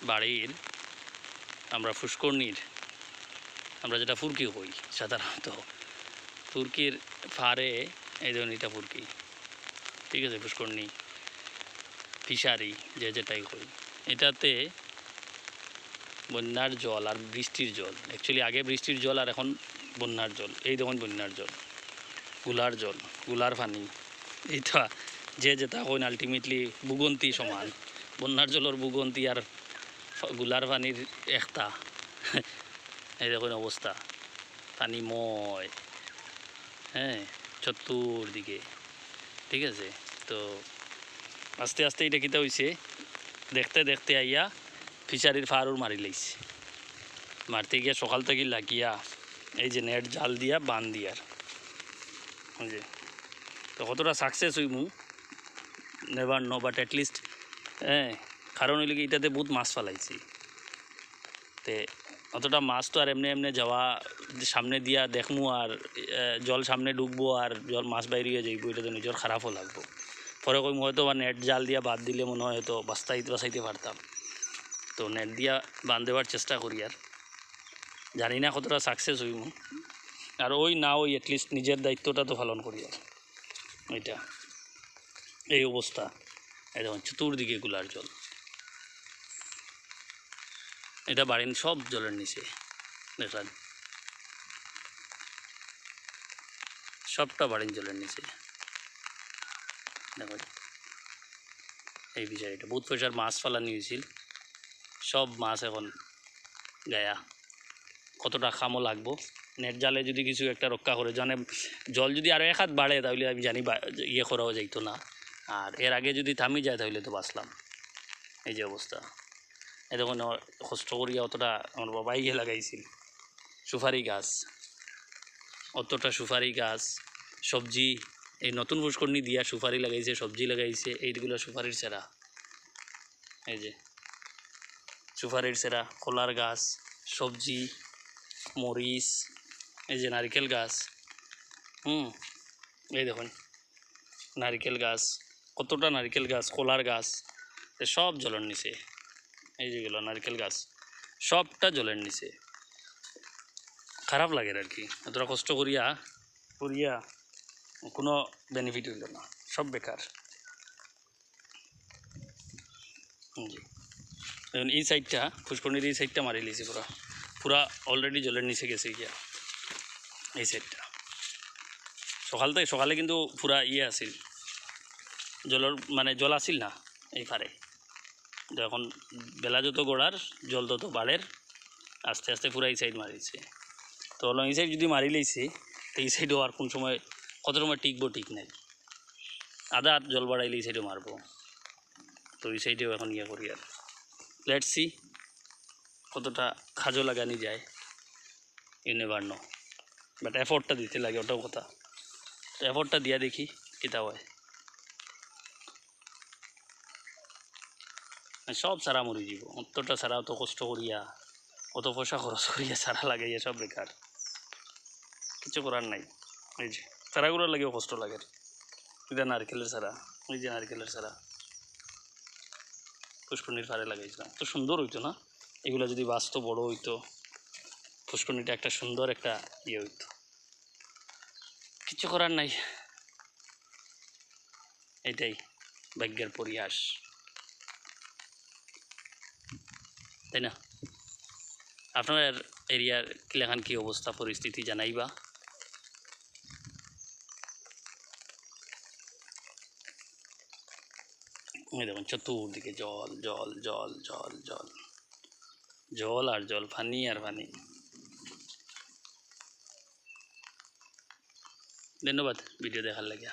বাড়ির আমরা পুষ্করণীর আমরা যেটা ফুরকি কই সাধারণত ফুরকির ফারে এই ধরুন এটা ফুরকি, ঠিক আছে, পুষ্করণী ফিশারি যেটাই কই, এটাতে বন্যার জল আর বৃষ্টির জল, অ্যাকচুয়ালি আগে বৃষ্টির জল আর এখন বন্যার জল, এই দেখুন বন্যার জল, গুলার জল, গুলার পানি, এইটা যেটা কইন আলটিমেটলি ভূগন্তি সমান, বন্যার জলের ভূগন্তি আর গুলার পানির একটা এই দেখুন অবস্থা, পানিময়, হ্যাঁ, চতুর্দিকে, ঠিক আছে। তো আস্তে আস্তে এটা কিতা হয়েছে, দেখতে দেখতে আইয়া ফিশারির ফারুর মারি লাইছে, মারতে গিয়া সকাল থেকে লাগিয়া এই যে নেট জাল দিয়া বান দিয়ার, বুঝে তো কতটা সাকসেস হইমু নেভার নো, বাট অ্যাটলিস্ট, হ্যাঁ, কারণ হইলে কি এটাতে বহুত মাছ ফালাইছি, তে অতটা মাছ তো আর এমনি এমনি যাওয়া সামনে দিয়া দেখমু আর জল সামনে ঢুকবো আর জল মাছ বাইরে যাইব, এটা তো নিজের খারাপও লাগবো, পরে কইম হয়তো বা নেট জাল দিয়া বাদ দিলে মনে হয় হয়তো বাঁচাইতে পারতাম, তো নেট দিয়া বান দেওয়ার চেষ্টা করি, আর জানি না কতটা সাকসেস হইমু, আর ওই না ওই অ্যাটলিস্ট নিজের দায়িত্বটা তো পালন করি, আর ওইটা এই অবস্থা, এই দেখুন চতুর্দিকে গুলার জল, এটা বাড়ির সব জলের নিচে দেখলেন, সবটা বাড়ির জলের নিচে দেখুন, এই বিষয়টা বহুত পয়সার মাছ ফালানি হয়েছিল, সব মাছ এখন গায়া, কতটা খামও লাগবো, নেট জালে যদি কিছু একটা রক্ষা করে, জানে জল যদি আরও এক হাত বাড়ে তাহলে আমি জানি ইয়ে করাও যাইতো না, আর এর আগে যদি থামি যায় তাহলে তো বাঁচলাম, এই যে অবস্থা, এই দেখুন কষ্ট করিয়া অতটা আমার বাবাই গিয়ে লাগাইছিল সুপারি গাছ, অতটা সুপারি গাছ, সবজি, এই নতুন পুষ্করণী দিয়া সুপারি লাগাইছে, সবজি লাগাইছে, এইগুলো সুপারির সেরা, এই যে সুপারির সেরা, কলার গাছ, সবজি, মরিচ, এই যে নারকেল গাছ, এই দেখুন নারকেল গাছ, কতটা নারকেল গাছ, কলার গাছ, সব জলের নিচে, এই যেগুলো নারকেল গাছ সবটা জলের নিচে, খারাপ লাগে আর কি, এতটা কষ্ট করিয়া কোনো বেনিফিট হইল না, সব বেকার। জি, এখন এই সাইডটা পুষ্করণীর এই সাইডটা মারি লিছি, পুরা অলরেডি জলের নিচে গেছে গিয়া, এই সাইডটা সকালে কিন্তু পুরা ইয়ে আসিল, জলের মানে জল আসিল না এই পারে, এখন বেলা যত গড়ার জল তত বাড়ের, আস্তে আস্তে পুরা এই সাইড মারিছে, তো এই সাইড যদি মারি লইছে তো এই সাইডও আর কোন সময় কত সময় টিকবো ঠিক নাই, আধা হাত জল বাড়াইলে এই সাইডও মারবো, তো এই সাইডেও এখন ইয়ে করি, আর লেটস সি কতটা খাজো লাগানি যায়, ইউ নেভার নো, বাট এফোর্টটা দিতে লাগে, ওটাও কথা, এফোর্টটা দিয়া দেখি কিতা হয়, সব সারা মরি যাব, অতটা সারা অত কষ্ট করিয়া অত পয়সা খরচ করিয়া সারা লাগাইয়া সব বেকার, কিছু করার নাই, এই যে সারাগুলোর লাগেও কষ্ট লাগে, এটা নারকেলের সারা, ওই যে নারকেলের সারা পুষ্করণীর ফারে লাগাইছিলাম, তো সুন্দর হইতো না, এগুলো যদি বাঁচতো বড় হইতো, পুষ্করণীটা একটা সুন্দর একটা ইয়ে হইতো, কিছু করার নাই, এটাই ভাগ্যের পরিহাস, তাই না? আপনার এরিয়ার কিলাখান কি অবস্থা পরিস্থিতি জানাইবা, দেখুন চতুর্দিকে জল জল জল জল জল জল আর জল, পানি আর পানি। ধন্যবাদ ভিডিও দেখার লাগে।